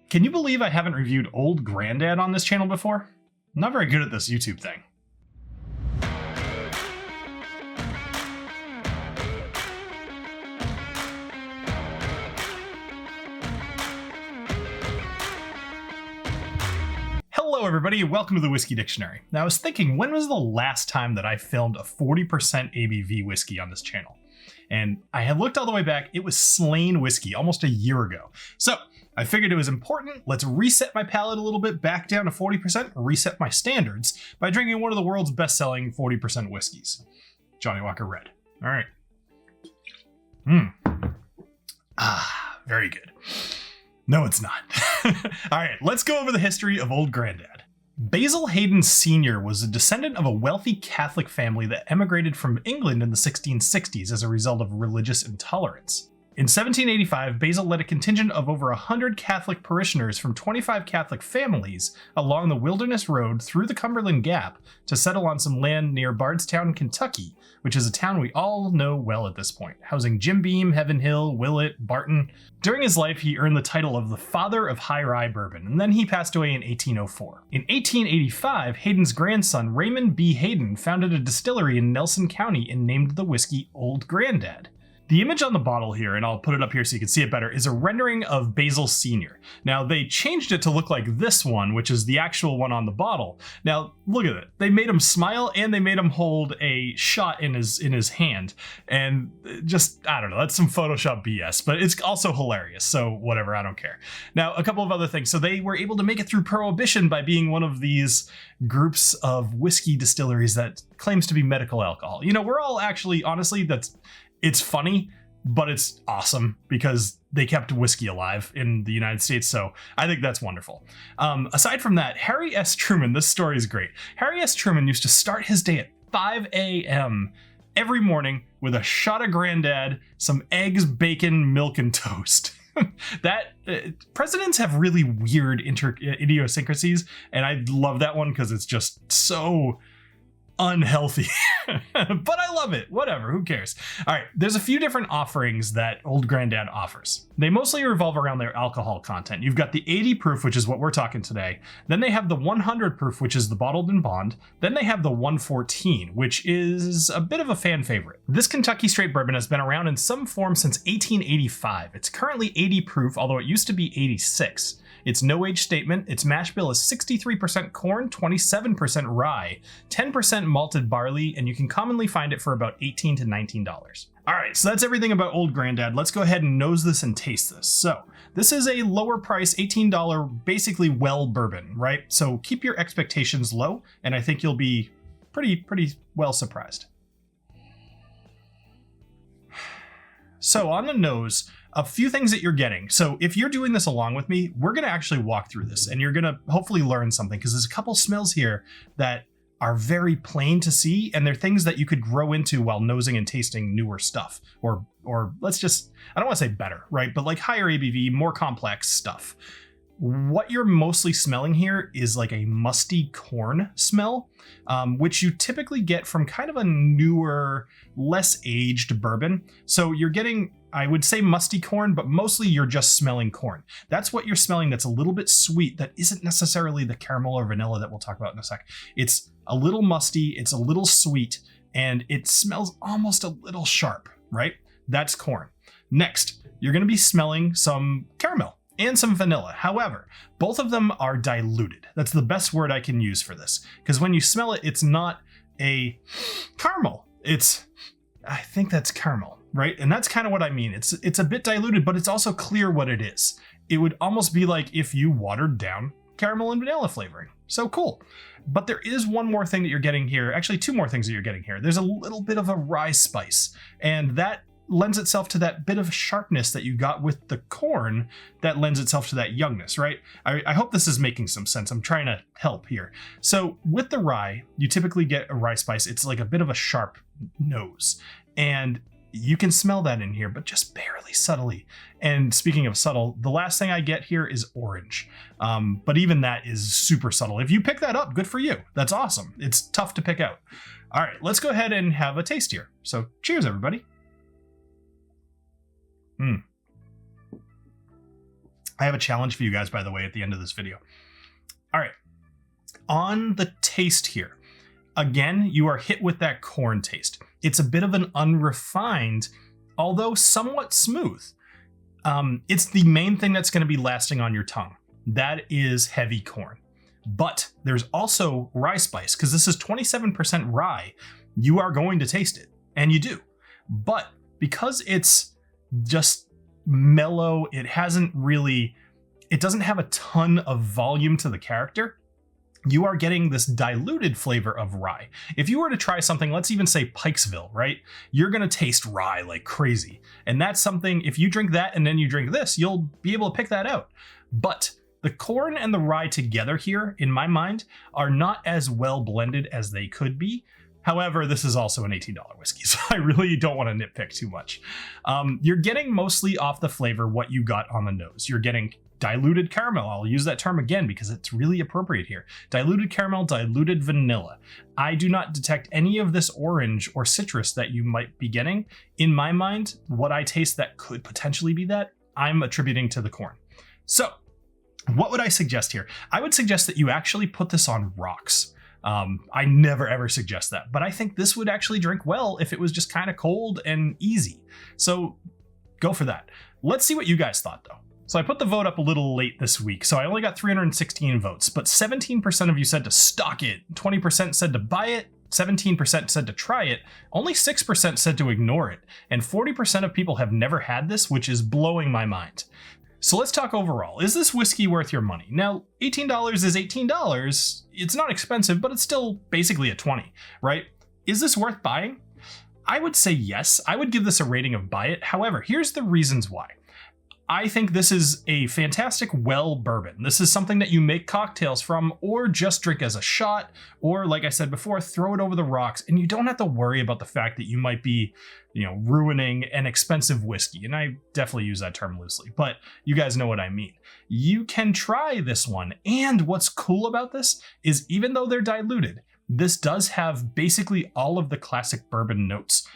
Can you believe I haven't reviewed Old Grandad on this channel before? I'm not very good at this YouTube thing. Hello everybody, welcome to the Whiskey Dictionary. Now I was thinking, when was the last time that I filmed a 40% ABV whiskey on this channel? And I had looked all the way back, it was Slain Whiskey almost a year ago. So I figured it was important, let's reset my palate a little bit back down to 40%, reset my standards by drinking one of the world's best-selling 40% whiskeys. Johnny Walker Red. All right. Very good. No, it's not. All right, let's go over the history of Old Grandad. Basil Hayden Sr. was a descendant of a wealthy Catholic family that emigrated from England in the 1660s as a result of religious intolerance. In 1785, Basil led a contingent of over 100 Catholic parishioners from 25 Catholic families along the Wilderness Road through the Cumberland Gap to settle on some land near Bardstown, Kentucky, which is a town we all know well at this point, housing Jim Beam, Heaven Hill, Willett, Barton. During his life, he earned the title of the Father of High Rye Bourbon, and then he passed away in 1804. In 1885, Hayden's grandson, Raymond B. Hayden, founded a distillery in Nelson County and named the whiskey Old Grandad. The image on the bottle here, and I'll put it up here so you can see it better, is a rendering of Basil Sr. Now, they changed it to look like this one, which is the actual one on the bottle. Now, look at it. They made him smile and they made him hold a shot in his hand. And just, I don't know, that's some Photoshop BS, but it's also hilarious. So whatever, I don't care. Now, a couple of other things. So they were able to make it through Prohibition by being one of these groups of whiskey distilleries that claims to be medical alcohol. You know, we're all actually, honestly, it's funny, but it's awesome because they kept whiskey alive in the United States. So I think that's wonderful. Aside from that, Harry S. Truman, this story is great. Harry S. Truman used to start his day at 5 a.m. every morning with a shot of Grandad, some eggs, bacon, milk, and toast. Presidents have really weird idiosyncrasies, and I love that one because it's just so unhealthy, but I love it. Whatever, who cares? All right, there's a few different offerings that Old Grandad offers. They mostly revolve around their alcohol content. You've got the 80 proof, which is what we're talking today. Then they have the 100 proof, which is the bottled and bond. Then they have the 114, which is a bit of a fan favorite. This Kentucky straight bourbon has been around in some form since 1885. It's currently 80 proof, although it used to be 86. Its no age statement, its mash bill is 63% corn, 27% rye, 10% malted barley, and you can commonly find it for about $18 to $19. All right, so that's everything about Old Grandad. Let's go ahead and nose this and taste this. So this is a lower price, $18, basically well bourbon, right? So keep your expectations low, and I think you'll be pretty well surprised. So on the nose, a few things that you're getting. So if you're doing this along with me, we're going to actually walk through this and you're going to hopefully learn something, because there's a couple smells here that are very plain to see, and they're things that you could grow into while nosing and tasting newer stuff, or let's just, I don't want to say better, right? But like higher ABV, more complex stuff. What you're mostly smelling here is like a musty corn smell, which you typically get from kind of a newer, less aged bourbon. So you're getting, I would say, musty corn, but mostly you're just smelling corn. That's what you're smelling that's a little bit sweet, that isn't necessarily the caramel or vanilla that we'll talk about in a sec. It's a little musty, it's a little sweet, and it smells almost a little sharp, right? That's corn. Next, you're going to be smelling some caramel and some vanilla. However, both of them are diluted. That's the best word I can use for this, because when you smell it, it's not a caramel. I think that's caramel, right? And that's kind of what I mean. It's a bit diluted, but it's also clear what it is. It would almost be like if you watered down caramel and vanilla flavoring. So cool. But there is one more thing that you're getting here. Actually, two more things that you're getting here. There's a little bit of a rye spice, and that lends itself to that bit of sharpness that you got with the corn that lends itself to that youngness, right? I hope this is making some sense. I'm trying to help here. So with the rye, you typically get a rye spice. It's like a bit of a sharp nose, and you can smell that in here, but just barely subtly. And speaking of subtle, the last thing I get here is orange. But even that is super subtle. If you pick that up, good for you. That's awesome. It's tough to pick out. All right, let's go ahead and have a taste here. So cheers, everybody. I have a challenge for you guys, by the way, at the end of this video. All right, on the taste here, again, you are hit with that corn taste. It's a bit of an unrefined, although somewhat smooth. It's the main thing that's going to be lasting on your tongue. That is heavy corn. But there's also rye spice, because this is 27% rye. You are going to taste it, and you do. But because it's just mellow, it doesn't have a ton of volume to the character, you are getting this diluted flavor of rye. If you were to try something, let's even say Pikesville, right? You're going to taste rye like crazy. And that's something, if you drink that and then you drink this, you'll be able to pick that out. But the corn and the rye together here, in my mind, are not as well blended as they could be. However, this is also an $18 whiskey, so I really don't want to nitpick too much. You're getting mostly off the flavor what you got on the nose. You're getting diluted caramel. I'll use that term again because it's really appropriate here. Diluted caramel, diluted vanilla. I do not detect any of this orange or citrus that you might be getting. In my mind, what I taste that could potentially be that, I'm attributing to the corn. So, what would I suggest here? I would suggest that you actually put this on rocks. I never ever suggest that, but I think this would actually drink well if it was just kind of cold and easy. So go for that. Let's see what you guys thought though. So I put the vote up a little late this week, so I only got 316 votes, but 17% of you said to stock it, 20% said to buy it, 17% said to try it, only 6% said to ignore it, and 40% of people have never had this, which is blowing my mind. So let's talk overall. Is this whiskey worth your money? Now, $18 is $18. It's not expensive, but it's still basically a 20, right? Is this worth buying? I would say yes. I would give this a rating of buy it. However, here's the reasons why. I think this is a fantastic well bourbon. This is something that you make cocktails from or just drink as a shot, or like I said before, throw it over the rocks, and you don't have to worry about the fact that you might be, ruining an expensive whiskey. And I definitely use that term loosely, but you guys know what I mean. You can try this one. And what's cool about this is even though they're diluted, this does have basically all of the classic bourbon notes.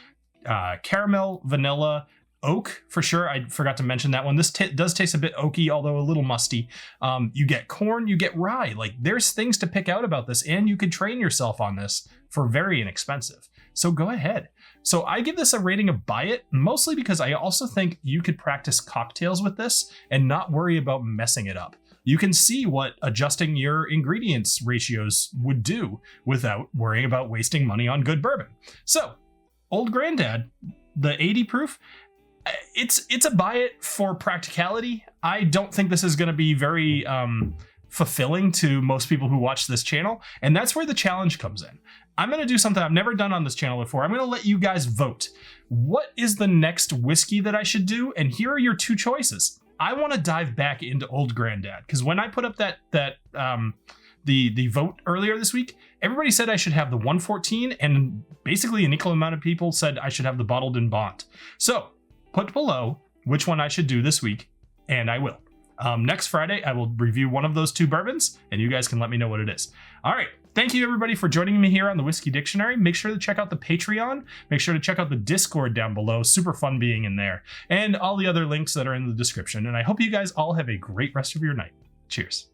Caramel, vanilla, oak, for sure. I forgot to mention that one. This does taste a bit oaky, although a little musty. You get corn, you get rye. Like, there's things to pick out about this, and you could train yourself on this for very inexpensive. So go ahead. So I give this a rating of buy it, mostly because I also think you could practice cocktails with this and not worry about messing it up. You can see what adjusting your ingredients ratios would do without worrying about wasting money on good bourbon. So, Old Grandad, the 80 proof, it's a buy it for practicality. I don't think this is going to be very fulfilling to most people who watch this channel, and that's where the challenge comes in. I'm going to do something I've never done on this channel before. I'm going to let you guys vote. What is the next whiskey that I should do? And here are your two choices. I want to dive back into Old Grandad, because when I put up the vote earlier this week, everybody said I should have the 114, and basically an equal amount of people said I should have the bottled in bond. So put below which one I should do this week, and I will. Next Friday, I will review one of those two bourbons, and you guys can let me know what it is. All right. Thank you, everybody, for joining me here on the Whiskey Dictionary. Make sure to check out the Patreon. Make sure to check out the Discord down below. Super fun being in there. And all the other links that are in the description. And I hope you guys all have a great rest of your night. Cheers.